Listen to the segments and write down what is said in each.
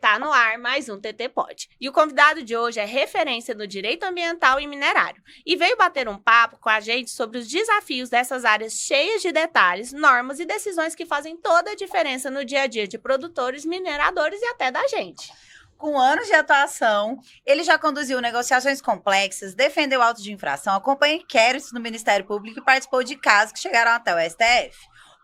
Tá no ar mais um TT Pod. E o convidado de hoje é referência no direito ambiental e minerário. E veio bater um papo com a gente sobre os desafios dessas áreas cheias de detalhes, normas e decisões que fazem toda a diferença no dia a dia de produtores, mineradores e até da gente. Com anos de atuação, ele já conduziu negociações complexas, defendeu autos de infração, acompanhou inquéritos no Ministério Público e participou de casos que chegaram até o STF.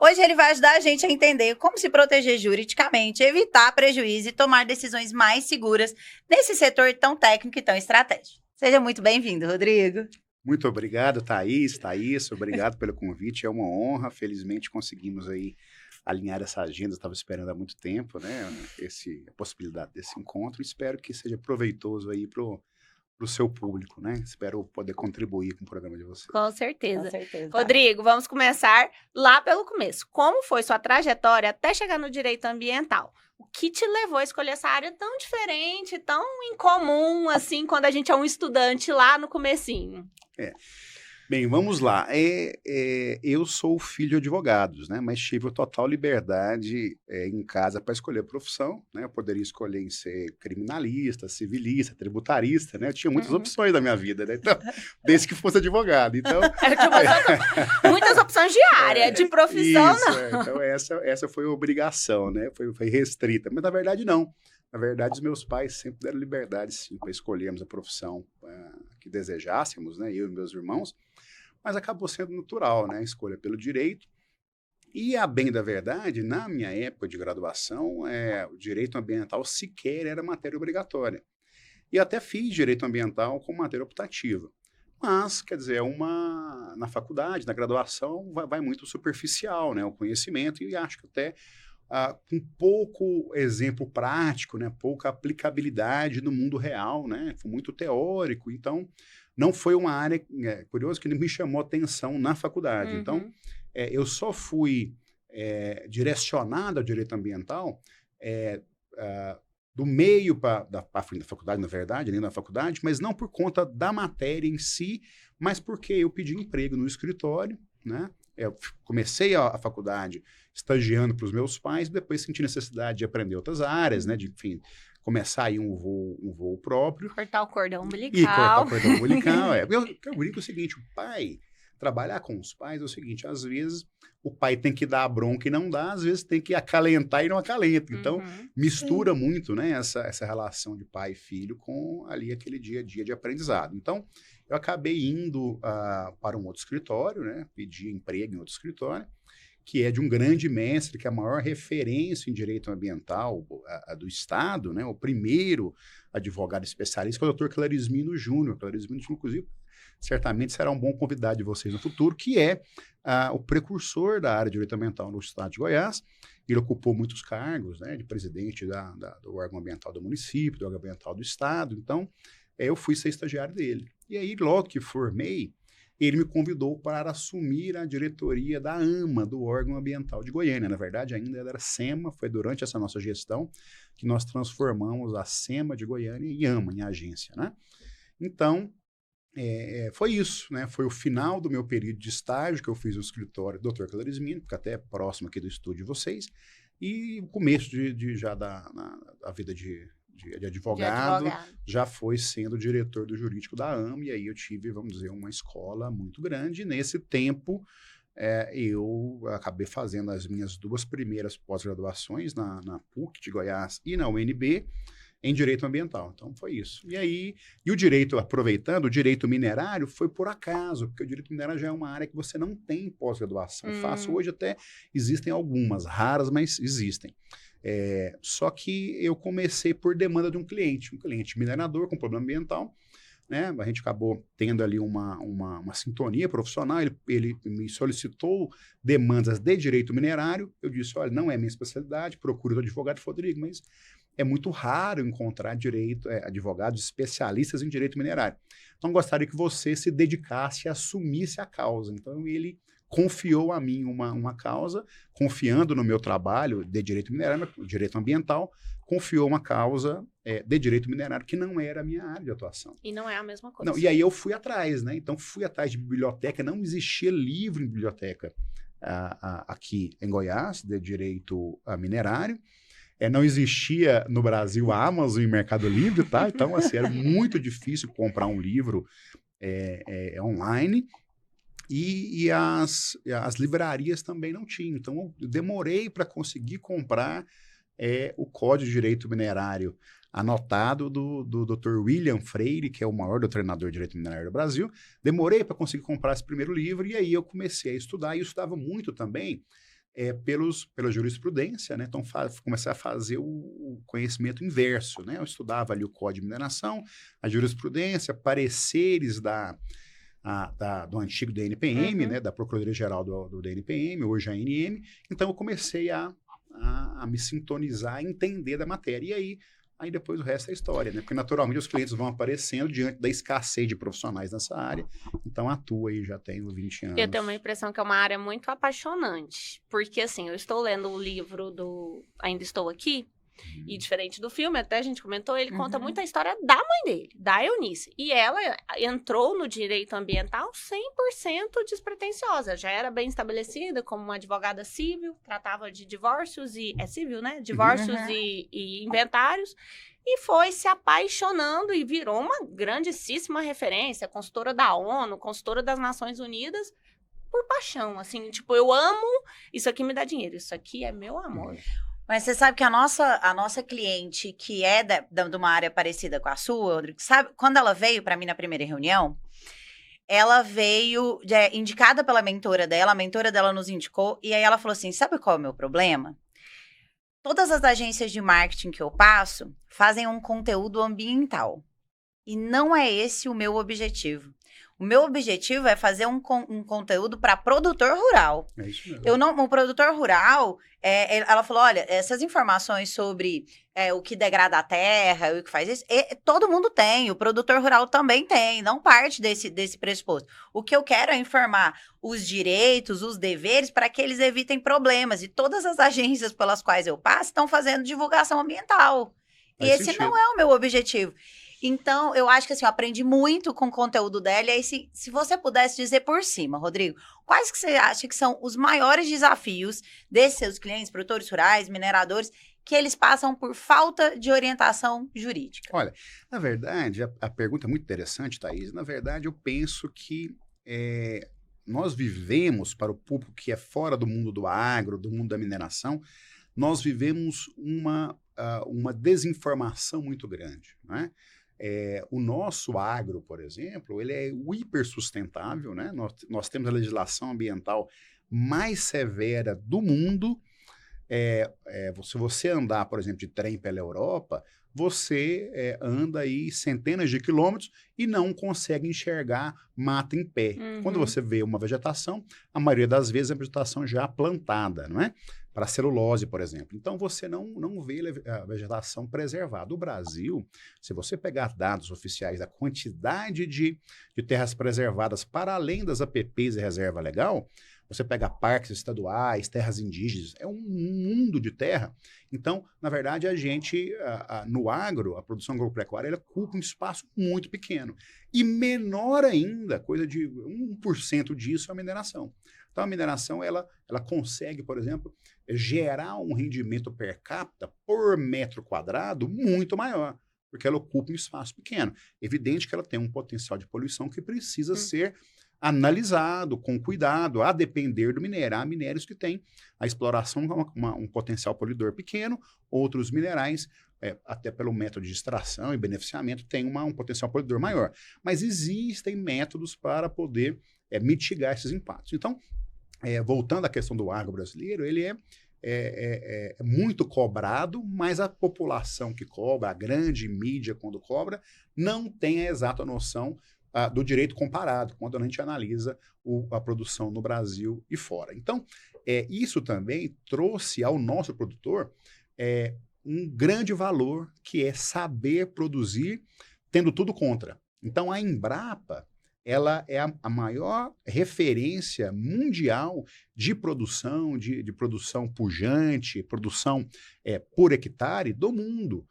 Hoje ele vai ajudar a gente a entender como se proteger juridicamente, evitar prejuízo e tomar decisões mais seguras nesse setor tão técnico e tão estratégico. Seja muito bem-vindo, Rodrigo. Muito obrigado, Thaís, obrigado pelo convite, é uma honra, felizmente conseguimos aí alinhar essa agenda, estava esperando há muito tempo, né, a possibilidade desse encontro, espero que seja proveitoso aí para o seu público, né, espero poder contribuir com o programa de vocês. Com certeza. Com certeza. Rodrigo, vamos começar lá pelo começo. Como foi sua trajetória até chegar no direito ambiental? O que te levou a escolher essa área tão diferente, tão incomum, assim, quando a gente é um estudante lá no comecinho? Bem, vamos lá. Eu sou filho de advogados, né? Mas tive total liberdade em casa para escolher a profissão, né? Eu poderia escolher em ser criminalista, civilista, tributarista, né? Eu tinha muitas opções na minha vida, né? Então, desde que fosse advogado. Então, muitas opções de área, de profissão, isso, não. Então, essa foi a obrigação, né? Foi restrita. Mas, na verdade, não. Na verdade, os meus pais sempre deram liberdade, sim, para escolhermos a profissão que desejássemos, né? Eu e meus irmãos. Mas acabou sendo natural, né? A escolha pelo direito. E, a bem da verdade, na minha época de graduação, o direito ambiental sequer era matéria obrigatória. E até fiz direito ambiental como matéria optativa. Mas, quer dizer, na faculdade, na graduação, vai muito superficial, né? O conhecimento, e acho que até com pouco exemplo prático, né? Pouca aplicabilidade no mundo real, né? Foi muito teórico, então não foi uma área, curioso, que me chamou atenção na faculdade. Então, eu só fui direcionado ao direito ambiental do meio para a frente da faculdade, na verdade, nem da faculdade, mas não por conta da matéria em si, mas porque eu pedi emprego no escritório, né? Eu comecei a faculdade estagiando para os meus pais, depois senti necessidade de aprender outras áreas, né? De, enfim, começar aí um voo próprio. Cortar o cordão umbilical. E cortar o cordão umbilical, Eu brinco o seguinte, o pai, trabalhar com os pais é o seguinte, às vezes o pai tem que dar a bronca e não dá, às vezes tem que acalentar e não acalenta. Então, mistura muito, né, essa relação de pai e filho com ali aquele dia a dia de aprendizado. Então, eu acabei indo para um outro escritório, né, pedi emprego em outro escritório, que é de um grande mestre, que é a maior referência em direito ambiental do Estado, né, o primeiro advogado especialista, que é o Dr. Clarismino Júnior. Clarismino Júnior, inclusive, certamente será um bom convidado de vocês no futuro, que é o precursor da área de direito ambiental no Estado de Goiás. Ele ocupou muitos cargos, né, de presidente do órgão ambiental do município, do órgão ambiental do Estado. Então, eu fui ser estagiário dele. E aí, logo que formei, ele me convidou para assumir a diretoria da AMA, do órgão ambiental de Goiânia. Na verdade, ainda era SEMA, foi durante essa nossa gestão que nós transformamos a SEMA de Goiânia em AMA, em agência, né? Então, foi isso, né? Foi o final do meu período de estágio que eu fiz no escritório do Dr. Clarismino, que até é próximo aqui do estúdio de vocês, e o começo já da vida de advogado, já foi sendo diretor do jurídico da AMA, e aí eu tive, vamos dizer, uma escola muito grande. E nesse tempo, eu acabei fazendo as minhas 2 primeiras pós-graduações na PUC de Goiás e na UNB, em direito ambiental. Então, foi isso. E aí, o direito, aproveitando, o direito minerário foi por acaso, porque o direito minerário já é uma área que você não tem pós-graduação. Fácil, hoje até existem algumas, raras, mas existem. Só que eu comecei por demanda de um cliente minerador com problema ambiental, né? A gente acabou tendo ali uma sintonia profissional, ele me solicitou demandas de direito minerário, eu disse, olha, não é minha especialidade, procuro o advogado Rodrigo, mas é muito raro encontrar advogados especialistas em direito minerário. Então, gostaria que você se dedicasse e assumisse a causa. Então, ele confiou a mim uma causa, confiando no meu trabalho de direito minerário, direito ambiental, confiou uma causa de direito minerário que não era a minha área de atuação. E não é a mesma coisa. Não, e aí eu fui atrás, né? Então, fui atrás de biblioteca, não existia livro em biblioteca aqui em Goiás, de direito minerário. não existia no Brasil a Amazon e Mercado Livre, tá? Então, assim, era muito difícil comprar um livro online. E as livrarias também não tinham. Então, eu demorei para conseguir comprar o Código de Direito Minerário anotado do Dr. William Freire, que é o maior doutrinador de Direito Minerário do Brasil. Demorei para conseguir comprar esse primeiro livro, e aí eu comecei a estudar, e eu estudava muito também pela jurisprudência, né? Então, comecei a fazer o conhecimento inverso, né? Eu estudava ali o Código de Mineração, a jurisprudência, pareceres do antigo DNPM, né, da Procuradoria-Geral do DNPM, hoje a ANM. Então, eu comecei a me sintonizar, a entender da matéria. E aí depois o resto é história, né? Porque, naturalmente, os clientes vão aparecendo diante da escassez de profissionais nessa área. Então, atuo aí já tenho 20 anos. Eu tenho uma impressão que é uma área muito apaixonante. Porque, assim, eu estou lendo o livro do Ainda Estou Aqui, e diferente do filme, até a gente comentou, ele conta muito a história da mãe dele, da Eunice. E ela entrou no direito ambiental 100% despretensiosa. Já era bem estabelecida como uma advogada civil, tratava de divórcios e... É civil, né? Divórcios e inventários. E foi se apaixonando e virou uma grandíssima referência, consultora da ONU, consultora das Nações Unidas, por paixão. Assim, tipo, eu amo, isso aqui me dá dinheiro, isso aqui é meu amor. Mas você sabe que a nossa cliente, que é de uma área parecida com a sua, Rodrigo, sabe, quando ela veio para mim na primeira reunião, ela veio indicada pela mentora dela, a mentora dela nos indicou, e aí ela falou assim, sabe qual é o meu problema? Todas as agências de marketing que eu passo fazem um conteúdo ambiental, e não é esse o meu objetivo. O meu objetivo é fazer um conteúdo para produtor rural. É isso mesmo. O produtor rural, ela falou, olha, essas informações sobre o que degrada a terra, o que faz isso, todo mundo tem, o produtor rural também tem, não parte desse pressuposto. O que eu quero é informar os direitos, os deveres, para que eles evitem problemas. E todas as agências pelas quais eu passo estão fazendo divulgação ambiental. E esse não é o meu objetivo. Então, eu acho que assim, eu aprendi muito com o conteúdo dela. E aí, se você pudesse dizer por cima, Rodrigo, quais que você acha que são os maiores desafios desses seus clientes, produtores rurais, mineradores, que eles passam por falta de orientação jurídica? Olha, na verdade, a pergunta é muito interessante, Thaís. Na verdade, eu penso que nós vivemos, para o público que é fora do mundo do agro, do mundo da mineração, nós vivemos uma desinformação muito grande, né? O nosso agro, por exemplo, ele é hipersustentável, né? Nós temos a legislação ambiental mais severa do mundo. Se você andar, por exemplo, de trem pela Europa, você anda aí centenas de quilômetros e não consegue enxergar mata em pé. Quando você vê uma vegetação, a maioria das vezes é a vegetação já plantada, não é? Para celulose, por exemplo. Então, você não vê a vegetação preservada. O Brasil, se você pegar dados oficiais da quantidade de terras preservadas para além das APPs e reserva legal, você pega parques estaduais, terras indígenas, é um mundo de terra. Então, na verdade, a gente, no agro, a produção agropecuária, ela ocupa um espaço muito pequeno. E menor ainda, coisa de 1% disso é a mineração. Então, a mineração, ela consegue, por exemplo, gerar um rendimento per capita por metro quadrado muito maior, porque ela ocupa um espaço pequeno. Evidente que ela tem um potencial de poluição que precisa ser analisado com cuidado, a depender do minério. Há minérios que têm a exploração um potencial poluidor pequeno, outros minerais, até pelo método de extração e beneficiamento, têm um potencial poluidor maior. Mas existem métodos para poder mitigar esses impactos. Então, voltando à questão do agro brasileiro, ele é muito cobrado, mas a população que cobra, a grande mídia quando cobra, não tem a exata noção do direito comparado, quando a gente analisa a produção no Brasil e fora. Então, isso também trouxe ao nosso produtor um grande valor, que é saber produzir, tendo tudo contra. Então, a Embrapa, ela é a maior referência mundial de produção, de produção pujante, produção por hectare do mundo.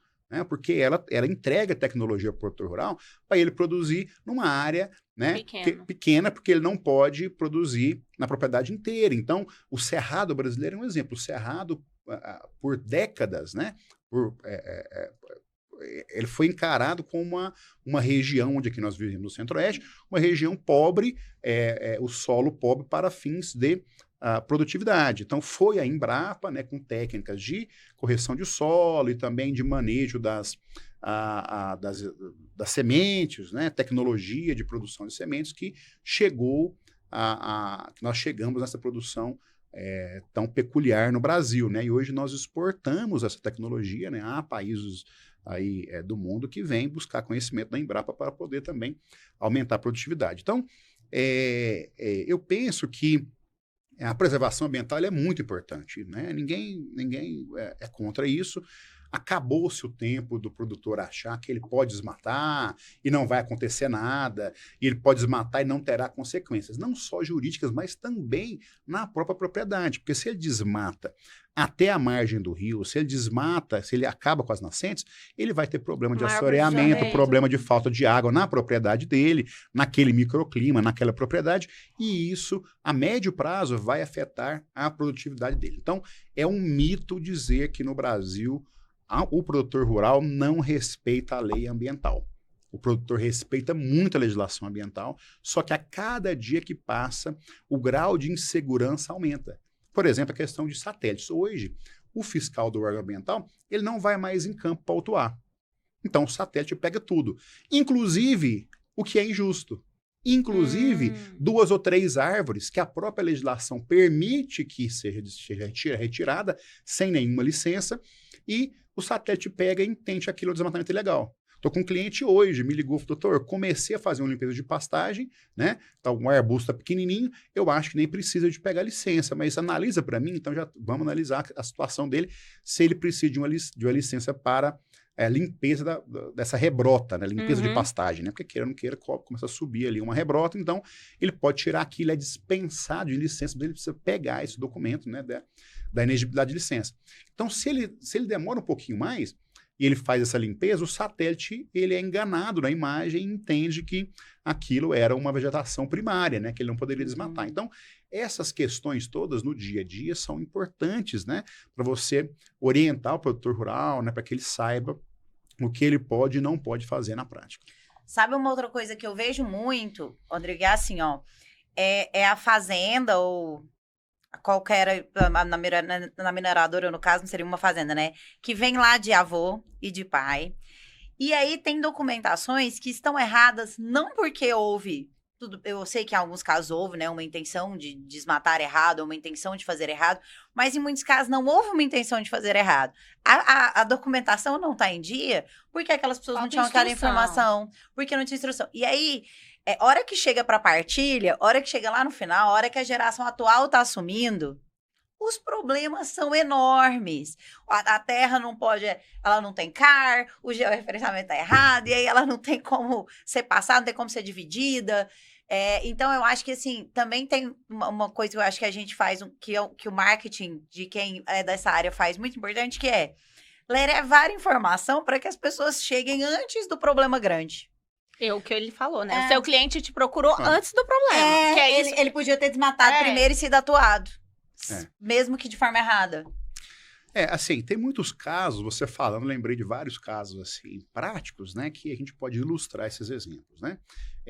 Porque ela entrega tecnologia para o produtor rural para ele produzir numa área, né, pequena, porque ele não pode produzir na propriedade inteira. Então, o cerrado brasileiro é um exemplo. O cerrado por décadas, né? Ele foi encarado como uma região onde aqui nós vivemos no Centro-Oeste, uma região pobre, o solo pobre para fins de produtividade. Então, foi a Embrapa, né, com técnicas de correção de solo e também de manejo das sementes, né, tecnologia de produção de sementes, que nós chegamos nessa produção tão peculiar no Brasil, né? E hoje nós exportamos essa tecnologia, né, a países aí, do mundo que vêm buscar conhecimento da Embrapa para poder também aumentar a produtividade. Então, eu penso que a preservação ambiental ela é muito importante, né? Ninguém é contra isso. Acabou-se o tempo do produtor achar que ele pode desmatar e não vai acontecer nada, e ele pode desmatar e não terá consequências, não só jurídicas, mas também na própria propriedade, porque se ele desmata até a margem do rio, se ele desmata, se ele acaba com as nascentes, ele vai ter problema de assoreamento, problema de falta de água na propriedade dele, naquele microclima, naquela propriedade, e isso, a médio prazo, vai afetar a produtividade dele. Então, é um mito dizer que no Brasil o produtor rural não respeita a lei ambiental. O produtor respeita muito a legislação ambiental, só que a cada dia que passa, o grau de insegurança aumenta. Por exemplo, a questão de satélites. Hoje, o fiscal do órgão ambiental, ele não vai mais em campo para autuar. Então, o satélite pega tudo. Inclusive, o que é injusto. Inclusive, 2 ou 3 árvores que a própria legislação permite que seja retirada sem nenhuma licença, e o satélite pega e entende aquilo é desmatamento ilegal. Estou com um cliente hoje, me ligou, doutor, comecei a fazer uma limpeza de pastagem, né? Tá, um arbusto tá pequenininho, eu acho que nem precisa de pegar licença, mas analisa para mim, então já vamos analisar a situação dele, se ele precisa de uma licença para limpeza dessa rebrota, né? Limpeza de pastagem, né? Porque queira ou não queira, começa a subir ali uma rebrota, então ele pode tirar aquilo, é dispensado de licença, mas ele precisa pegar esse documento, né? Da inexigibilidade de licença. Então, se ele demora um pouquinho mais e ele faz essa limpeza, o satélite ele é enganado na imagem e entende que aquilo era uma vegetação primária, né? Que ele não poderia desmatar. Então, essas questões todas no dia a dia são importantes, né? Para você orientar o produtor rural, né? Para que ele saiba o que ele pode e não pode fazer na prática. Sabe uma outra coisa que eu vejo muito, Rodrigo, é assim, ó, é a fazenda ou qualquer, na mineradora, no caso, não seria uma fazenda, né? Que vem lá de avô e de pai. E aí tem documentações que estão erradas, não porque houve, eu sei que em alguns casos houve, né, uma intenção de desmatar errado, uma intenção de fazer errado, mas em muitos casos não houve uma intenção de fazer errado. A documentação não está em dia porque aquelas pessoas não tinham aquela informação, porque não tinha instrução. E aí, hora que chega para partilha, hora que chega lá no final, hora que a geração atual está assumindo, os problemas são enormes. A terra não pode, ela não tem CAR, o georreferenciamento está errado, e aí ela não tem como ser passada, não tem como ser dividida. Então, eu acho que, assim, também tem uma coisa que eu acho que a gente faz, que o marketing de quem é dessa área faz muito importante, que é levar informação para que as pessoas cheguem antes do problema grande. O que ele falou, né? O seu cliente te procurou antes do problema. Que é isso. Ele podia ter desmatado primeiro e sido atuado. Mesmo que de forma errada. Assim, tem muitos casos, você falando, lembrei de vários casos, assim, práticos, né, que a gente pode ilustrar esses exemplos, né?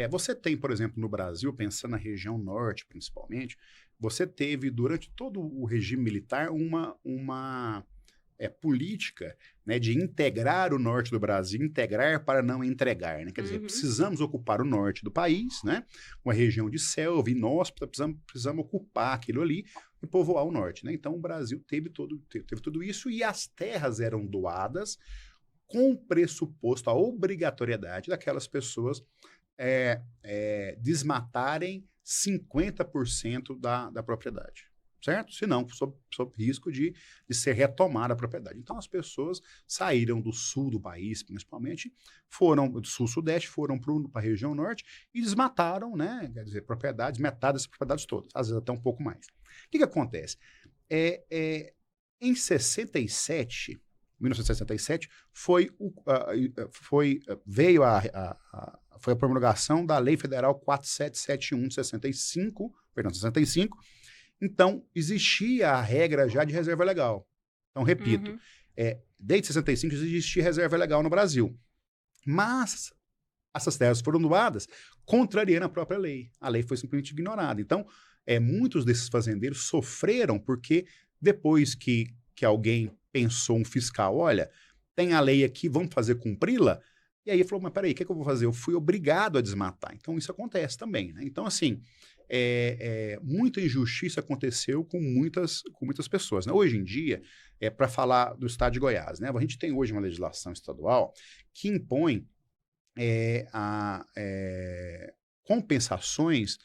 Você tem, por exemplo, no Brasil, pensando na região norte, principalmente, você teve, durante todo o regime militar, uma política, né, de integrar o norte do Brasil, integrar para não entregar, né? Quer dizer, precisamos ocupar o norte do país, né? Uma região de selva, e nós precisamos ocupar aquilo ali e povoar o norte, né? Então, o Brasil teve tudo isso, e as terras eram doadas com pressuposto a obrigatoriedade daquelas pessoas desmatarem 50% da propriedade. Certo? Senão, sob risco de ser retomada a propriedade. Então, as pessoas saíram do sul do país, principalmente, foram do sul-sudeste, foram para a região norte e desmataram, né? Quer dizer, propriedades, metade das propriedades todas, às vezes até um pouco mais. O que acontece? Em 1967, foi a promulgação da Lei Federal 4771 de 65. Então, existia a regra já de reserva legal. Então, repito, desde 65 existe reserva legal no Brasil. Mas essas terras foram doadas contrariando a própria lei. A lei foi simplesmente ignorada. Então, muitos desses fazendeiros sofreram porque depois que alguém pensou, um fiscal, olha, tem a lei aqui, vamos fazer cumpri-la? E aí falou, mas peraí, o que eu vou fazer? Eu fui obrigado a desmatar. Então, isso acontece também, né? Então, assim, muita injustiça aconteceu com muitas pessoas, né? Hoje em dia, para falar do estado de Goiás, né? A gente tem hoje uma legislação estadual que impõe compensações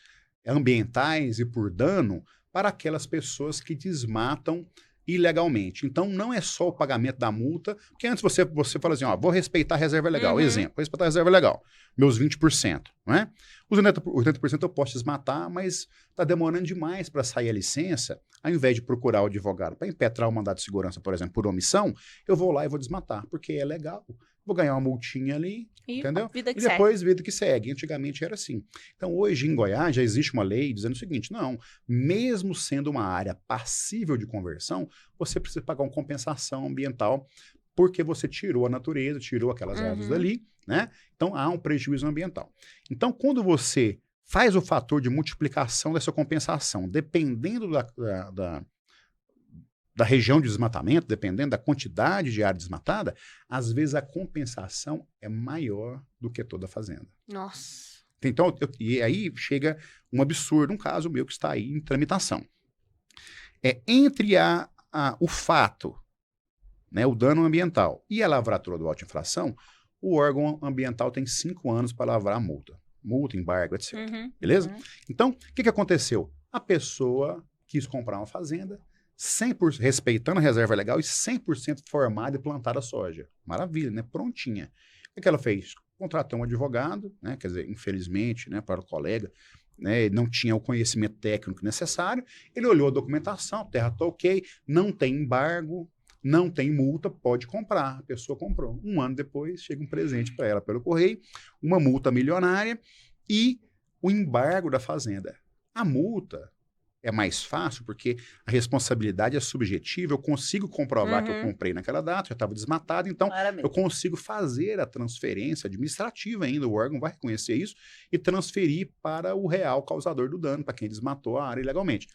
ambientais e por dano para aquelas pessoas que desmatam ilegalmente. Então, não é só o pagamento da multa, porque antes você fala assim, ó, vou respeitar a reserva legal. Exemplo, vou respeitar a reserva legal, meus 20%, não é? Os 80% eu posso desmatar, mas está demorando demais para sair a licença. Ao invés de procurar o advogado para impetrar o mandado de segurança, por exemplo, por omissão, eu vou lá e vou desmatar, porque é legal. Vou ganhar uma multinha ali, entendeu? Vida que e depois, vida que segue. Antigamente era assim. Então, hoje em Goiás já existe uma lei dizendo o seguinte, não, mesmo sendo uma área passível de conversão, você precisa pagar uma compensação ambiental porque você tirou a natureza, tirou aquelas árvores dali, né? Então, há um prejuízo ambiental. Então, quando você faz o fator de multiplicação dessa compensação, dependendo da região de desmatamento, dependendo da quantidade de área desmatada, às vezes a compensação é maior do que toda a fazenda. Nossa. Então, e aí chega um absurdo, um caso meu que está aí em tramitação. Entre o fato, né, o dano ambiental e a lavratura do auto-infração, o órgão ambiental tem 5 anos para lavrar a multa. Multa, embargo, etc. Beleza? Então, o que aconteceu? A pessoa quis comprar uma fazenda, 100%, respeitando a reserva legal e 100% formada e plantada soja. Maravilha, né? Prontinha. O que ela fez? Contratou um advogado, né? Quer dizer, infelizmente, né, para o colega, né, ele não tinha o conhecimento técnico necessário. Ele olhou a documentação, a terra está ok, não tem embargo, não tem multa, pode comprar. A pessoa comprou. 1 ano depois, chega um presente para ela pelo correio, uma multa milionária e o embargo da fazenda. A multa é mais fácil porque a responsabilidade é subjetiva, eu consigo comprovar que eu comprei naquela data, já estava desmatado, então eu consigo fazer a transferência administrativa ainda, o órgão vai reconhecer isso e transferir para o real causador do dano, para quem desmatou a área ilegalmente.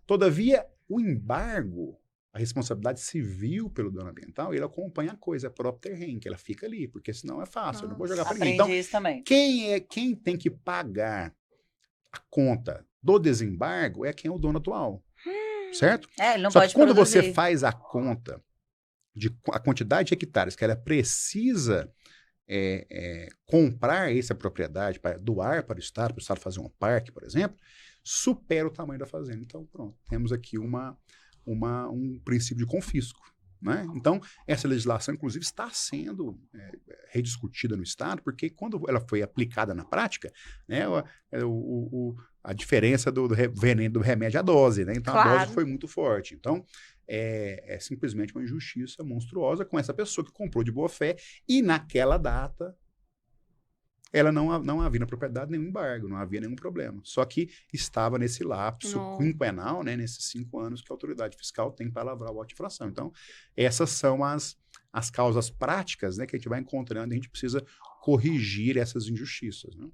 Todavia, o embargo, a responsabilidade civil pelo dano ambiental, ele acompanha a coisa, a própria terreno, que ela fica ali, porque senão é fácil, eu não vou jogar para ninguém. Então, isso também. Quem tem que pagar a conta do desembargo é quem é o dono atual, certo? Ele não Só pode que quando produzir. você faz a conta de a quantidade de hectares que ela precisa comprar essa propriedade, para doar para o Estado fazer um parque, por exemplo, supera o tamanho da fazenda. Então, pronto, temos aqui um princípio de confisco. Né? Então, essa legislação, inclusive, está sendo rediscutida no Estado, porque quando ela foi aplicada na prática, né, a diferença do veneno do remédio à dose, né? Então, a dose foi muito forte. Então, é simplesmente uma injustiça monstruosa com essa pessoa que comprou de boa fé e, naquela data, ela não havia na propriedade nenhum embargo, não havia nenhum problema. Só que estava nesse lapso quinquenal, né, nesses 5 anos que a autoridade fiscal tem para lavrar o auto-infração. Então, essas são as causas práticas, né, que a gente vai encontrando e a gente precisa corrigir essas injustiças. Né?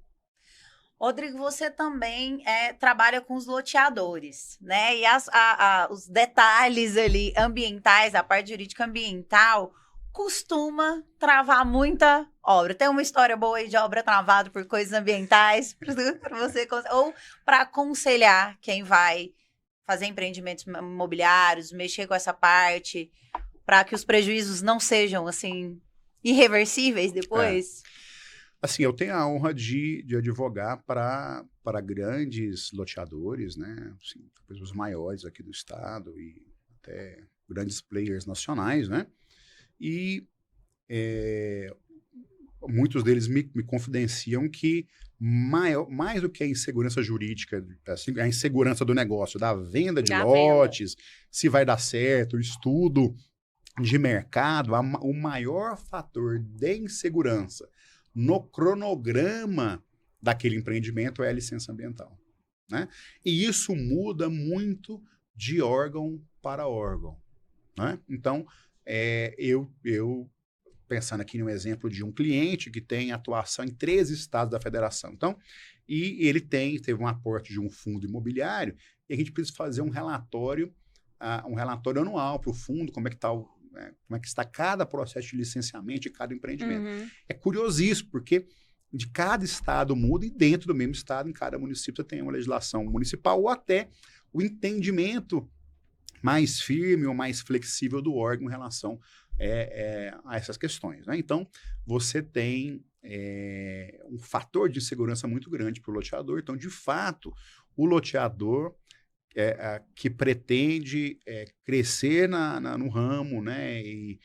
Rodrigo, você também trabalha com os loteadores, né? E os detalhes ali ambientais, a parte jurídica ambiental, costuma travar muita obra. Tem uma história boa aí de obra travada por coisas ambientais para você, ou para aconselhar quem vai fazer empreendimentos imobiliários, mexer com essa parte, para que os prejuízos não sejam assim irreversíveis depois? Assim, eu tenho a honra de advogar para grandes loteadores, né? Assim, os maiores aqui do estado e até grandes players nacionais, né? E muitos deles me confidenciam que mais do que a insegurança jurídica, assim, a insegurança do negócio, da venda de lotes, se vai dar certo, o estudo de mercado, o maior fator de insegurança no cronograma daquele empreendimento é a licença ambiental. Né? E isso muda muito de órgão para órgão. né? Então, eu pensando aqui no exemplo de um cliente que tem atuação em 13 estados da federação. Então, e ele teve um aporte de um fundo imobiliário, e a gente precisa fazer um relatório anual para o fundo, como é que está cada processo de licenciamento de cada empreendimento. Uhum. É curiosíssimo, porque de cada estado muda, e dentro do mesmo estado, em cada município, tem uma legislação municipal, ou até o entendimento mais firme ou mais flexível do órgão em relação a essas questões, né? Então, você tem um fator de segurança muito grande para o loteador. Então, de fato, o loteador que pretende crescer no ramo, né, e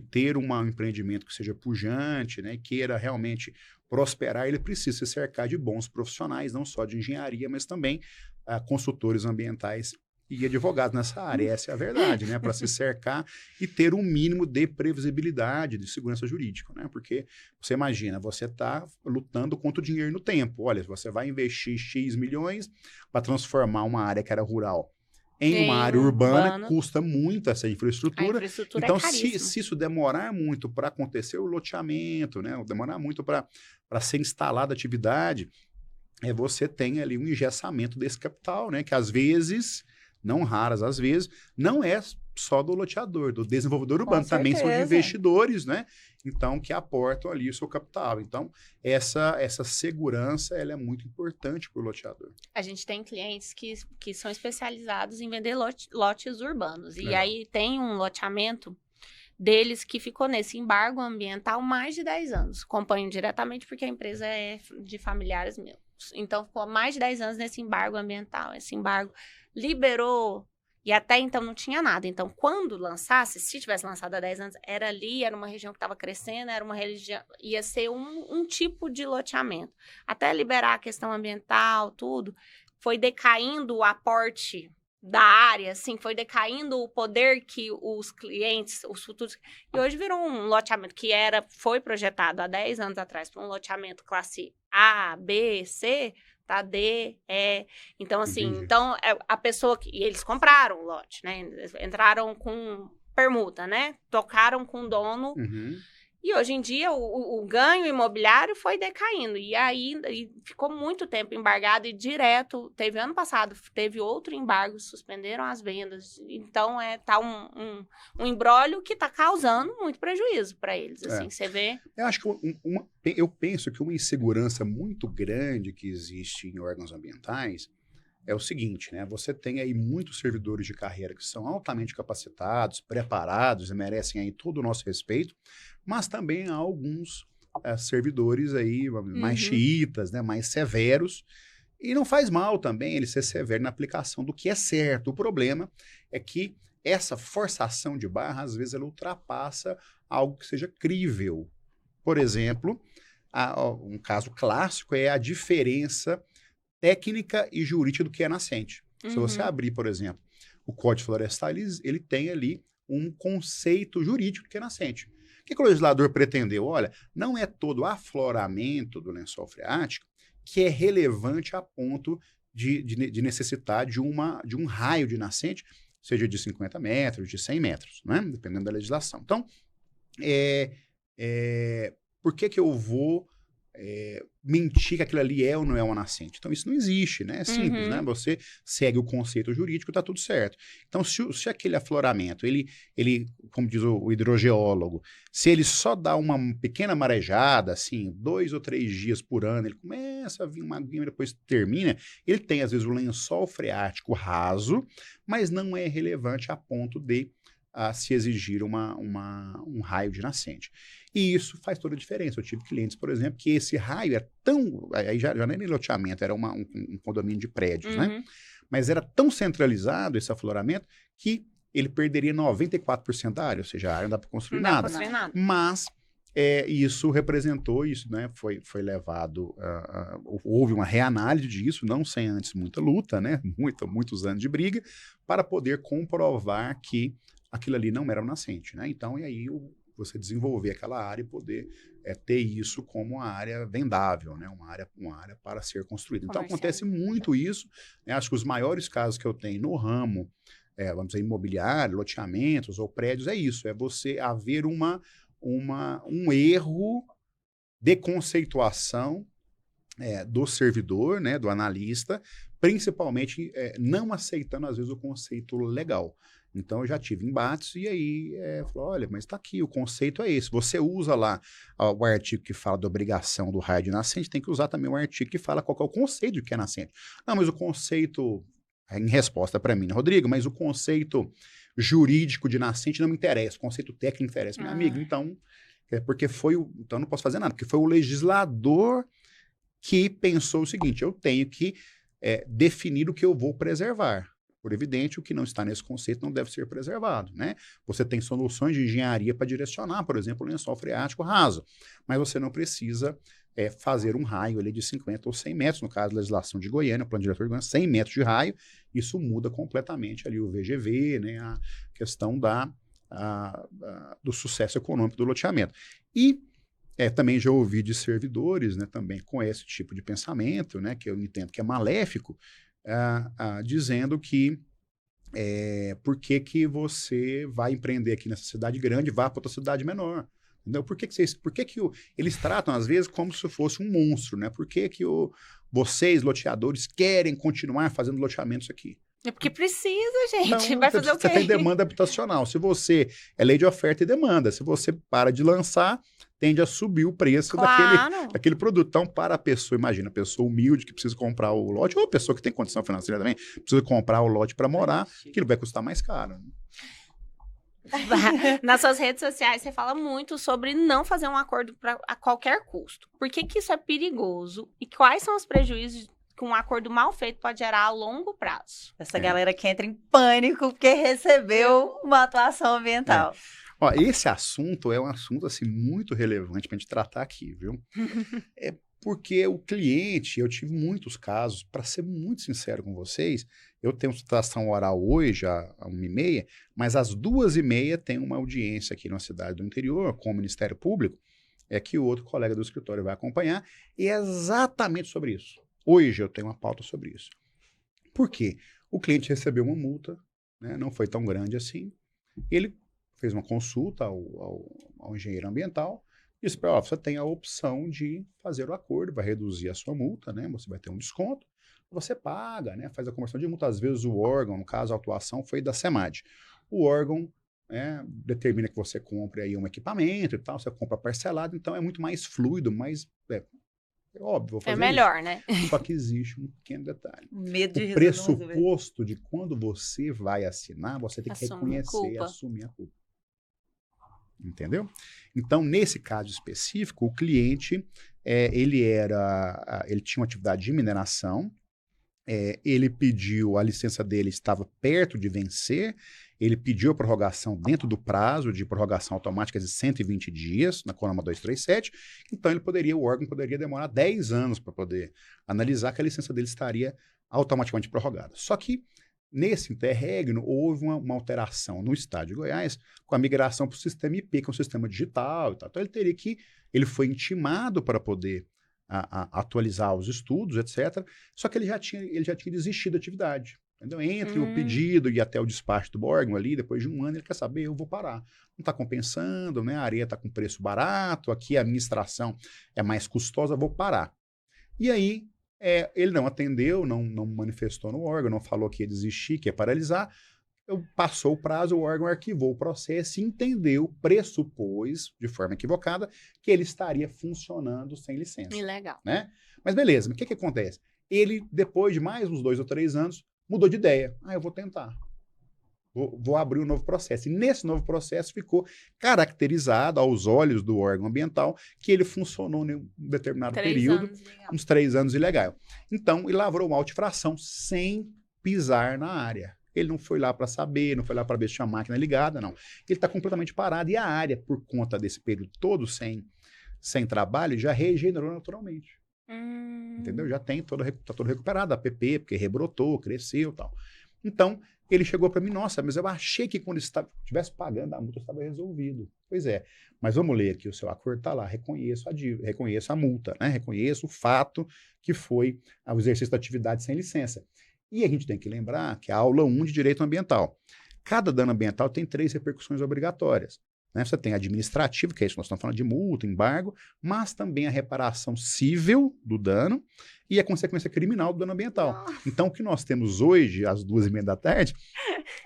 ter um empreendimento que seja pujante, né, e queira realmente prosperar, ele precisa se cercar de bons profissionais, não só de engenharia, mas também consultores ambientais e advogados nessa área. Essa é a verdade, né? Para se cercar e ter um mínimo de previsibilidade, de segurança jurídica, né? Porque você imagina, você está lutando contra o dinheiro no tempo. Olha, você vai investir X milhões para transformar uma área que era rural em uma área urbana, custa muito essa infraestrutura. A infraestrutura então, é caríssima. se isso demorar muito para acontecer o loteamento, né? Demorar muito para ser instalada a atividade, você tem ali um engessamento desse capital, né? Que às vezes, não raras às vezes, não é só do loteador, do desenvolvedor urbano, também são de investidores, né? Então, que aportam ali o seu capital. Então, essa segurança, ela é muito importante para o loteador. A gente tem clientes que são especializados em vender lotes urbanos. E Legal. aí tem um loteamento deles que ficou nesse embargo ambiental mais de 10 anos. Acompanho diretamente porque a empresa é de familiares meus. Então, ficou mais de 10 anos nesse embargo ambiental. Esse embargo liberou, e até então não tinha nada. Então, quando lançasse, se tivesse lançado há 10 anos, era uma região que estava crescendo, era uma região, ia ser um tipo de loteamento. Até liberar a questão ambiental, tudo, foi decaindo o aporte da área, assim, foi decaindo o poder que os clientes, os futuros... E hoje virou um loteamento que foi projetado há 10 anos atrás para um loteamento classe A, B, C, tá, D, E. Então, assim, Entendi. a pessoa que... E eles compraram o lote, né? Entraram com permuta, né? Tocaram com o dono. Uhum. E hoje em dia o ganho imobiliário foi decaindo. E aí ficou muito tempo embargado e direto. Teve ano passado, teve outro embargo, suspenderam as vendas. Então tá um imbróglio que está causando muito prejuízo para eles. Assim, você vê. Eu acho que eu penso que uma insegurança muito grande que existe em órgãos ambientais é o seguinte, né? Você tem aí muitos servidores de carreira que são altamente capacitados, preparados e merecem aí todo o nosso respeito, mas também há alguns servidores aí mais xiitas, né? Mais severos, e não faz mal também ele ser severo na aplicação do que é certo. O problema é que essa forçação de barra, às vezes, ela ultrapassa algo que seja crível. Por exemplo, um caso clássico é a diferença técnica e jurídica do que é nascente. Se você abrir, por exemplo, o Código Florestal, ele tem ali um conceito jurídico do que é nascente. O que o legislador pretendeu? Olha, não é todo o afloramento do lençol freático que é relevante a ponto de necessitar de um raio de nascente, seja de 50 metros, de 100 metros, né? Dependendo da legislação. Então, por que eu vou mentir que aquilo ali é ou não é uma nascente? Então, isso não existe, né? É simples, né? Você segue o conceito jurídico, tá tudo certo. Então, se aquele afloramento, ele, como diz o hidrogeólogo, se ele só dá uma pequena marejada, assim, 2 ou 3 dias por ano, ele começa a vir uma aguinha e depois termina, ele tem, às vezes, um lençol freático raso, mas não é relevante a ponto de se exigir um raio de nascente. E isso faz toda a diferença. Eu tive clientes, por exemplo, que esse raio é tão... Aí já nem era loteamento, era um condomínio de prédios, né? Mas era tão centralizado esse afloramento que ele perderia 94% da área, ou seja, a área não dá para construir nada. Mas isso representou isso, né? Foi levado... houve uma reanálise disso, não sem antes muita luta, né? Muitos anos de briga, para poder comprovar que aquilo ali não era um nascente, né? Então, e aí você desenvolver aquela área e poder ter isso como uma área vendável, né? Uma área para ser construída. Então, acontece muito isso, né? Acho que os maiores casos que eu tenho no ramo vamos dizer, imobiliário, loteamentos ou prédios, é isso, é você haver um erro de conceituação do servidor, né, do analista, principalmente não aceitando, às vezes, o conceito legal. Então, eu já tive embates e aí falou, olha, mas está aqui, o conceito é esse. Você usa lá o artigo que fala da obrigação do raio de nascente, tem que usar também o artigo que fala qual que é o conceito de que é nascente. Não, mas o conceito, em resposta para mim, né, Rodrigo, mas o conceito jurídico de nascente não me interessa, o conceito técnico interessa, meu amigo. Então, porque então eu não posso fazer nada, porque foi o legislador que pensou o seguinte, eu tenho que definir o que eu vou preservar. Por evidente, o que não está nesse conceito não deve ser preservado, né? Você tem soluções de engenharia para direcionar, por exemplo, o lençol freático raso, mas você não precisa fazer um raio ali de 50 ou 100 metros, no caso da legislação de Goiânia, o plano diretor de Goiânia, 100 metros de raio, isso muda completamente ali o VGV, né? A questão do sucesso econômico do loteamento. E também já ouvi de servidores, né, também com esse tipo de pensamento, né, que eu entendo que é maléfico, dizendo que por que você vai empreender aqui nessa cidade grande e vá para outra cidade menor? Entendeu? Por que eles tratam, às vezes, como se fosse um monstro, né? Por que vocês, loteadores, querem continuar fazendo loteamentos aqui? É porque precisa, gente. Então, vai fazer o quê? Você tem demanda habitacional. Se você... É lei de oferta e demanda. Se você para de lançar, tende a subir o preço daquele produto. Então, para a pessoa, imagina, a pessoa humilde que precisa comprar o lote, ou a pessoa que tem condição financeira também, precisa comprar o lote para morar, aquilo vai custar mais caro. Nas suas redes sociais, você fala muito sobre não fazer um acordo a qualquer custo. Por que isso é perigoso? E quais são os prejuízos que um acordo mal feito pode gerar a longo prazo? Essa galera que entra em pânico porque recebeu uma atuação ambiental. Ó, esse assunto é um assunto assim, muito relevante para a gente tratar aqui, viu? Porque o cliente, eu tive muitos casos, para ser muito sincero com vocês, eu tenho citação oral hoje, às 1h30, mas às 2h30 tem uma audiência aqui na cidade do interior, com o Ministério Público, que o outro colega do escritório vai acompanhar, e é exatamente sobre isso. Hoje eu tenho uma pauta sobre isso. Por quê? O cliente recebeu uma multa, né, não foi tão grande assim, ele fez uma consulta ao engenheiro ambiental, disse para ele, você tem a opção de fazer o acordo, vai reduzir a sua multa, né? Você vai ter um desconto, você paga, né? Faz a conversão de multa. Às vezes o órgão, no caso a atuação foi da SEMAD, o órgão determina que você compre aí um equipamento e tal, você compra parcelado, então é muito mais fluido, mais óbvio, vou fazer melhor, isso. Né? Só que existe um pequeno detalhe. Medo de o pressuposto de quando você vai assinar, você tem que reconhecer e assumir a culpa. Entendeu? Então, nesse caso específico, o cliente, ele tinha uma atividade de mineração, ele pediu, a licença dele estava perto de vencer, ele pediu a prorrogação dentro do prazo de prorrogação automática de 120 dias, na CONAMA 237, então o órgão poderia demorar 10 anos para poder analisar que a licença dele estaria automaticamente prorrogada. Só que, nesse interregno, houve uma alteração no estado de Goiás com a migração para o sistema IP, que é um sistema digital e tal. Então, ele foi intimado para poder atualizar os estudos, etc. Só que ele já tinha desistido da atividade. Entendeu? Entre o pedido e até o despacho do órgão ali, depois de um ano, ele quer saber, eu vou parar. Não está compensando, né? A areia está com preço barato, aqui a administração é mais custosa, vou parar. E aí, ele não atendeu, não manifestou no órgão, não falou que ia desistir, que ia paralisar. Passou o prazo, o órgão arquivou o processo e entendeu, pressupôs, de forma equivocada, que ele estaria funcionando sem licença. Ilegal. Né? Mas beleza, mas o que acontece? Ele, depois de mais uns 2 ou 3 anos, mudou de ideia. Eu vou tentar. Vou abrir um novo processo. E nesse novo processo ficou caracterizado aos olhos do órgão ambiental que ele funcionou em um determinado período, uns 3 anos ilegal. Então, ele lavrou uma autifração sem pisar na área. Ele não foi lá para saber, não foi lá para ver se tinha a máquina ligada, não. Ele está completamente parado e a área, por conta desse período todo sem trabalho, já regenerou naturalmente. Entendeu? Já está todo recuperado, a APP, porque rebrotou, cresceu e tal. Então, ele chegou para mim, nossa, mas eu achei que quando estivesse pagando a multa estava resolvido. Pois é, mas vamos ler aqui, o seu acordo está lá, reconheço a multa, né? Reconheço o fato que foi o exercício da atividade sem licença. E a gente tem que lembrar que a aula 1 de direito ambiental. Cada dano ambiental tem 3 repercussões obrigatórias. Né? Você tem administrativo, que é isso que nós estamos falando de multa, embargo, mas também a reparação cível do dano e a consequência criminal do dano ambiental. Então, o que nós temos hoje, às 14h30,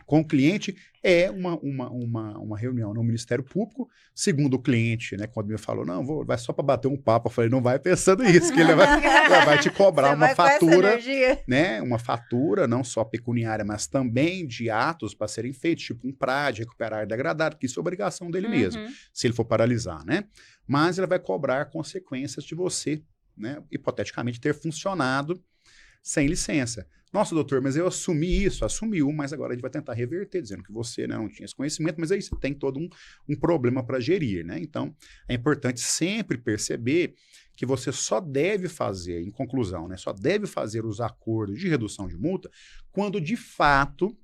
com o cliente, é uma reunião no Ministério Público. Segundo o cliente, né, quando me falou, não, vai só para bater um papo, eu falei, não vai pensando isso, que ele vai te cobrar uma fatura, né, uma fatura, não só pecuniária, mas também de atos para serem feitos, tipo um PRAD, recuperar área degradada, que isso é obrigação dele mesmo, se ele for paralisar, né? Mas ele vai cobrar consequências de você, né, hipoteticamente ter funcionado sem licença. Nossa, doutor, mas eu assumi isso, assumiu, mas agora a gente vai tentar reverter, dizendo que você, né, não tinha esse conhecimento, mas aí você tem todo um problema para gerir, né? Então, é importante sempre perceber que você só deve fazer, em conclusão, né, só deve fazer os acordos de redução de multa quando, de fato,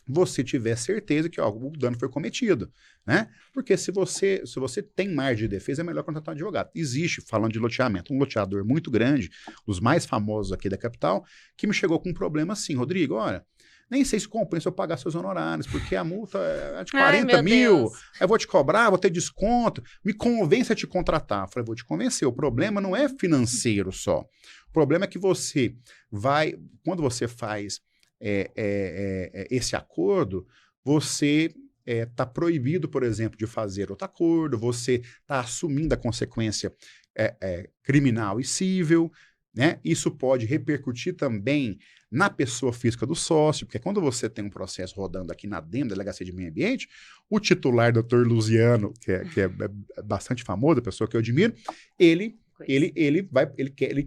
você tiver certeza que o dano foi cometido, né? Porque se você tem margem de defesa, é melhor contratar um advogado. Existe, falando de loteamento, um loteador muito grande, os mais famosos aqui da capital, que me chegou com um problema assim, Rodrigo, olha, nem sei se compensa eu pagar seus honorários, porque a multa é de 40 mil, eu vou te cobrar, vou ter desconto, me convence a te contratar. Eu falei, vou te convencer, o problema não é financeiro só, o problema é que você vai, quando você faz esse acordo, você está proibido, por exemplo, de fazer outro acordo, você está assumindo a consequência criminal e cível, né? Isso pode repercutir também na pessoa física do sócio, porque quando você tem um processo rodando aqui na DEM, Delegacia de Meio Ambiente, o titular, doutor Luciano, que é bastante famoso, a pessoa que eu admiro, ele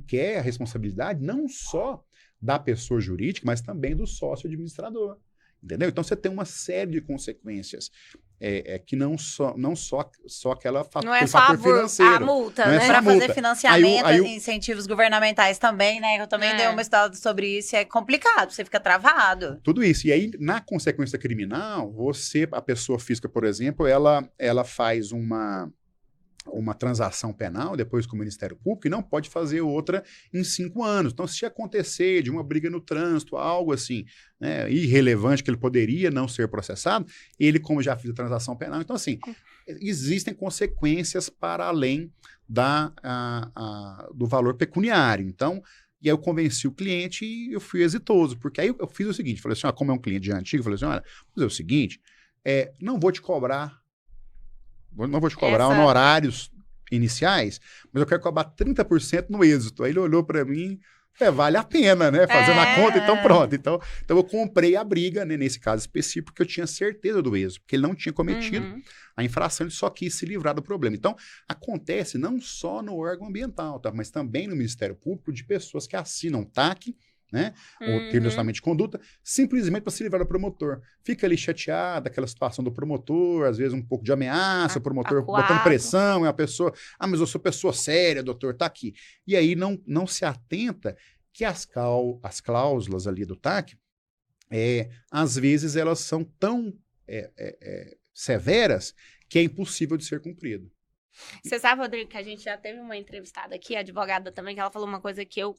quer a responsabilidade não só da pessoa jurídica, mas também do sócio administrador, entendeu? Então você tem uma série de consequências que não só aquela fator, não é só a multa, né? Para fazer financiamento, incentivos governamentais também, né? Eu também dei uma estudada sobre isso, é complicado, você fica travado. Tudo isso. E aí, na consequência criminal, a pessoa física, por exemplo, ela faz uma transação penal, depois com o Ministério Público, e não pode fazer outra em 5 anos. Então, se acontecer de uma briga no trânsito, algo assim, né, irrelevante, que ele poderia não ser processado, ele, como já fez a transação penal, então, assim, existem consequências para além do valor pecuniário. Então, e aí eu convenci o cliente e eu fui exitoso, porque aí eu fiz o seguinte, falei assim, como é um cliente já antigo, falei assim, olha, vou fazer o seguinte, não vou te cobrar honorários iniciais, mas eu quero cobrar 30% no êxito. Aí ele olhou para mim, vale a pena, né? Fazendo a conta, então pronto. Então eu comprei a briga, né, nesse caso específico, porque eu tinha certeza do êxito, porque ele não tinha cometido a infração, ele só quis se livrar do problema. Então, acontece não só no órgão ambiental, tá? Mas também no Ministério Público, de pessoas que assinam TAC, né? Ou termo de relacionamento de conduta, simplesmente para se livrar do promotor. Fica ali chateado, aquela situação do promotor, às vezes um pouco de ameaça, o promotor botando pressão, é a pessoa, mas eu sou pessoa séria, doutor, tá aqui. E aí não se atenta que as cláusulas ali do TAC, às vezes elas são tão severas que é impossível de ser cumprido. Você sabe, Rodrigo, que a gente já teve uma entrevistada aqui, a advogada também, que ela falou uma coisa que eu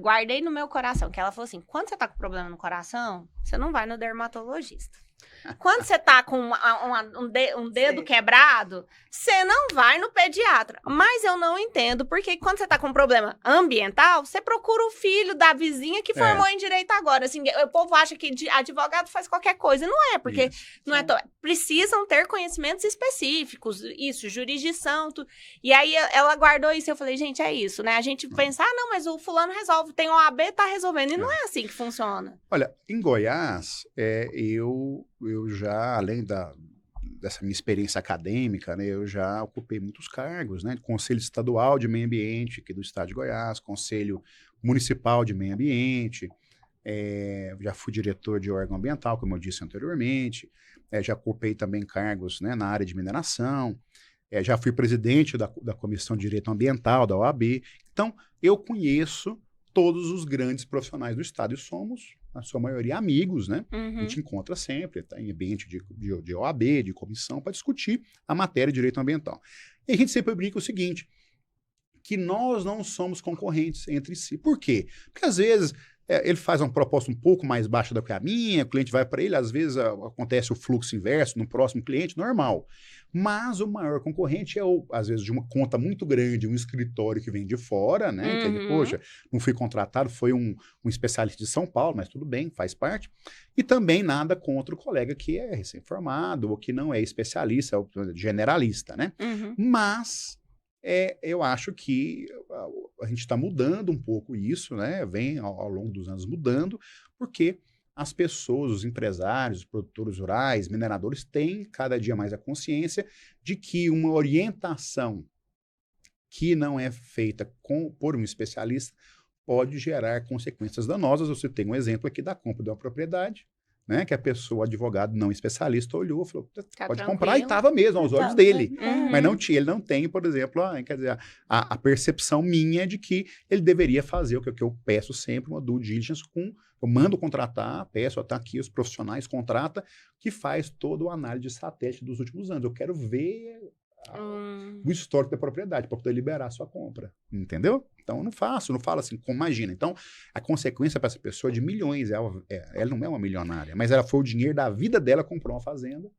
guardei no meu coração, que ela falou assim, quando você tá com problema no coração, você não vai no dermatologista. Quando você tá com um dedo quebrado, você não vai no pediatra. Mas eu não entendo, porque quando você tá com um problema ambiental, você procura o filho da vizinha que formou em direito agora. Assim, o povo acha que advogado faz qualquer coisa. Não é, porque não é precisam ter conhecimentos específicos, isso, jurisdição, tudo. E aí ela guardou isso e eu falei, gente, é isso, né? A gente pensa, não, mas o fulano resolve, tem OAB, tá resolvendo. E não é assim que funciona. Olha, em Goiás, eu já, além dessa minha experiência acadêmica, né, eu já ocupei muitos cargos, né? Conselho Estadual de Meio Ambiente aqui do Estado de Goiás, Conselho Municipal de Meio Ambiente, já fui diretor de órgão ambiental, como eu disse anteriormente, já ocupei também cargos, né, na área de mineração, já fui presidente da Comissão de Direito Ambiental da OAB. Então, eu conheço todos os grandes profissionais do Estado e somos, na sua maioria, amigos, né? A gente encontra sempre, tá em ambiente de OAB, de comissão, para discutir a matéria de direito ambiental. E a gente sempre brinca o seguinte, que nós não somos concorrentes entre si. Por quê? Porque, às vezes, ele faz uma proposta um pouco mais baixa do que a minha, o cliente vai para ele, às vezes acontece o fluxo inverso no próximo cliente, normal. Mas o maior concorrente é, às vezes, de uma conta muito grande, um escritório que vem de fora, né? Que ele, poxa, não fui contratado, foi um especialista de São Paulo, mas tudo bem, faz parte. E também nada contra o colega que é recém-formado ou que não é especialista, é generalista, né? Mas eu acho que a gente está mudando um pouco isso, né? Vem ao longo dos anos mudando, porque as pessoas, os empresários, os produtores rurais, mineradores, têm cada dia mais a consciência de que uma orientação que não é feita por um especialista pode gerar consequências danosas. Você tem um exemplo aqui da compra de uma propriedade, né, que a pessoa, o advogado não especialista, olhou e falou, pode comprar, e estava mesmo aos olhos dele. Mas não tinha, ele não tem, por exemplo, quer dizer, a percepção minha de que ele deveria fazer o que eu peço sempre, uma due diligence eu mando contratar, peço, tá aqui os profissionais, contrata, que faz toda a análise de satélite dos últimos anos. Eu quero ver o histórico da propriedade para poder liberar a sua compra, entendeu? Então, eu não falo assim, como imagina. Então, a consequência para essa pessoa é de milhões. Ela não é uma milionária, mas ela foi o dinheiro da vida dela, comprou uma fazenda.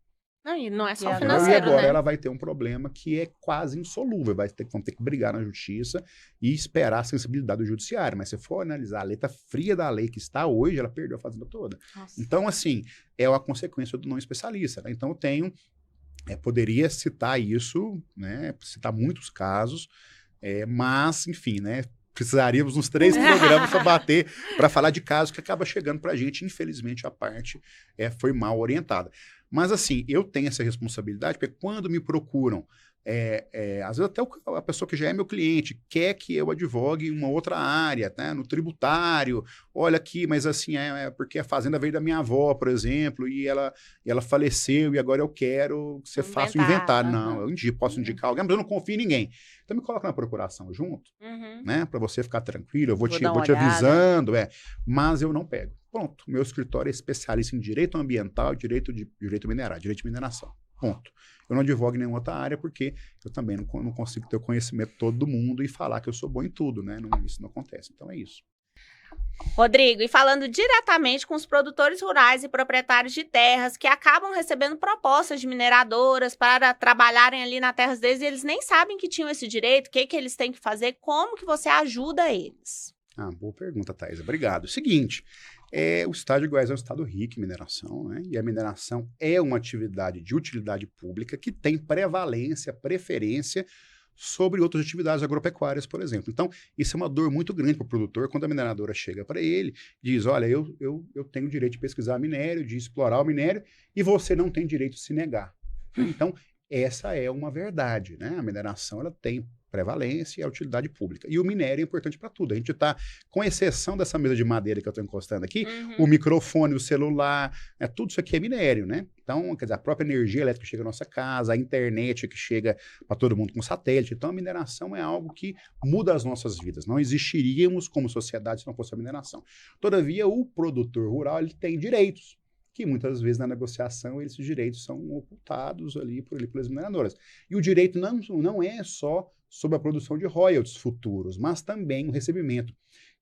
E não é só E financeiro, E agora né? ela vai ter um problema que é quase insolúvel. Vão ter que brigar na justiça e esperar a sensibilidade do judiciário. Mas se for analisar a letra fria da lei que está hoje, ela perdeu a fazenda toda. Nossa. Então, assim, é uma consequência do não especialista, né? Então, eu tenho... poderia citar isso, né? Citar muitos casos, mas, enfim, né? Precisaríamos uns 3 programas para bater, para falar de casos que acaba chegando para a gente. Infelizmente, a parte foi mal orientada. Mas, assim, eu tenho essa responsabilidade, porque quando me procuram, às vezes até a pessoa que já é meu cliente quer que eu advogue em uma outra área, né, no tributário. Olha aqui, mas assim, porque a fazenda veio da minha avó, por exemplo, e ela faleceu e agora eu quero que você faça o inventário. Não, eu posso indicar alguém, mas eu não confio em ninguém. Então me coloca na procuração junto, né, para você ficar tranquilo, eu vou te avisando, mas eu não pego. Pronto, meu escritório é especialista em direito ambiental, direito minerário, direito de mineração. Ponto. Eu não advogo em nenhuma outra área porque eu também não consigo ter o conhecimento todo do mundo e falar que eu sou bom em tudo, né? Isso não acontece. Então é isso. Rodrigo, e falando diretamente com os produtores rurais e proprietários de terras que acabam recebendo propostas de mineradoras para trabalharem ali nas terras deles e eles nem sabem que tinham esse direito, o que eles têm que fazer, como que você ajuda eles? Boa pergunta, Thaisa. Obrigado. Seguinte, o estado de Goiás é um estado rico em mineração, né? E a mineração é uma atividade de utilidade pública que tem preferência sobre outras atividades agropecuárias, por exemplo. Então, isso é uma dor muito grande para o produtor quando a mineradora chega para ele e diz, olha, eu tenho o direito de pesquisar minério, de explorar o minério, e você não tem direito de se negar. Então, essa é uma verdade, né? A mineração, ela tem prevalência e a utilidade pública. E o minério é importante para tudo. A gente está, com exceção dessa mesa de madeira que eu estou encostando aqui, o microfone, o celular, tudo isso aqui é minério, né? Então, quer dizer, a própria energia elétrica que chega à nossa casa, a internet que chega para todo mundo com satélite. Então, a mineração é algo que muda as nossas vidas. Não existiríamos como sociedade se não fosse a mineração. Todavia, o produtor rural, ele tem direitos, que muitas vezes na negociação esses direitos são ocultados ali pelas mineradoras. E o direito não é só sobre a produção de royalties futuros, mas também o recebimento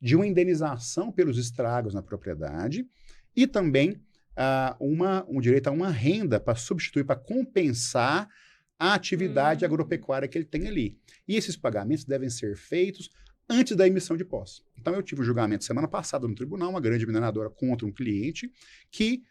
de uma indenização pelos estragos na propriedade e também um direito a uma renda para substituir, para compensar a atividade agropecuária que ele tem ali. E esses pagamentos devem ser feitos antes da emissão de posse. Então, eu tive um julgamento semana passada no tribunal, uma grande mineradora contra um cliente que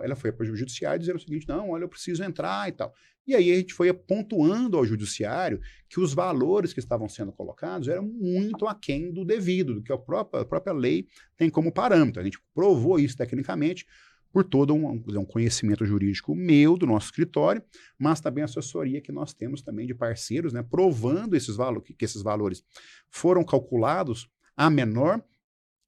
ela foi para o judiciário dizer o seguinte, não, olha, eu preciso entrar e tal. E aí a gente foi pontuando ao judiciário que os valores que estavam sendo colocados eram muito aquém do devido, do que a própria lei tem como parâmetro. A gente provou isso tecnicamente por todo um conhecimento jurídico meu, do nosso escritório, mas também a assessoria que nós temos também de parceiros, né, provando que esses valores foram calculados a menor.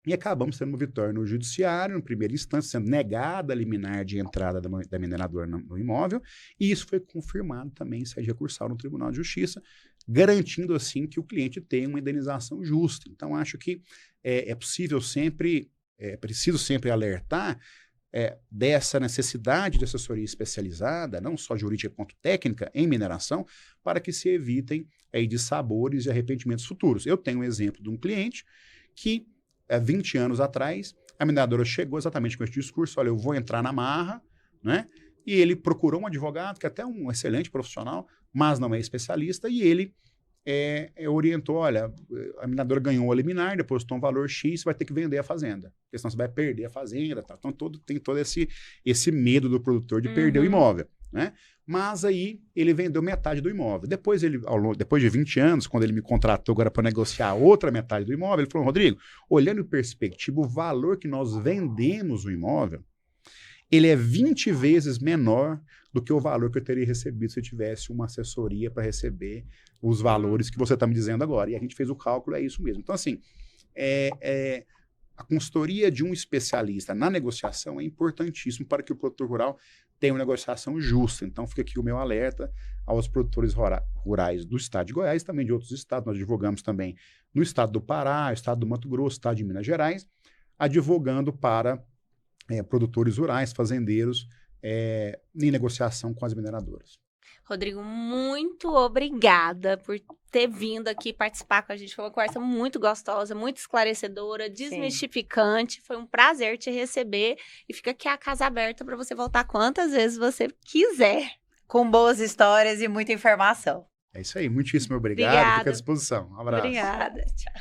E acabamos tendo uma vitória no judiciário, na primeira instância, sendo negada a liminar de entrada da mineradora no imóvel, e isso foi confirmado também em sede recursal no Tribunal de Justiça, garantindo assim que o cliente tenha uma indenização justa. Então, acho que preciso sempre alertar dessa necessidade de assessoria especializada, não só jurídica quanto técnica, em mineração, para que se evitem dissabores e arrependimentos futuros. Eu tenho um exemplo de um cliente que 20 anos atrás, a mineradora chegou exatamente com esse discurso, olha, eu vou entrar na marra, né? E ele procurou um advogado, que é até um excelente profissional, mas não é especialista, e ele orientou, olha, a mineradora ganhou a liminar, depositou um valor X, vai ter que vender a fazenda, porque senão você vai perder a fazenda, tá? Então tem todo esse medo do produtor de perder o imóvel, né? Mas aí ele vendeu metade do imóvel. Depois de 20 anos, quando ele me contratou agora para negociar a outra metade do imóvel, ele falou, Rodrigo, olhando em perspectiva, o valor que nós vendemos o imóvel, ele é 20 vezes menor do que o valor que eu teria recebido se eu tivesse uma assessoria para receber os valores que você está me dizendo agora. E a gente fez o cálculo, é isso mesmo. Então, assim, a consultoria de um especialista na negociação é importantíssimo para que o produtor rural tenha uma negociação justa. Então, fica aqui o meu alerta aos produtores rurais do estado de Goiás, também de outros estados. Nós advogamos também no estado do Pará, estado do Mato Grosso, estado de Minas Gerais, advogando para produtores rurais, fazendeiros, em negociação com as mineradoras. Rodrigo, muito obrigada por ter vindo aqui participar com a gente. Foi uma conversa muito gostosa, muito esclarecedora, desmistificante. Sim. Foi um prazer te receber. E fica aqui a casa aberta para você voltar quantas vezes você quiser. Com boas histórias e muita informação. É isso aí. Muitíssimo obrigado. Fica à disposição. Um abraço. Obrigada. Tchau.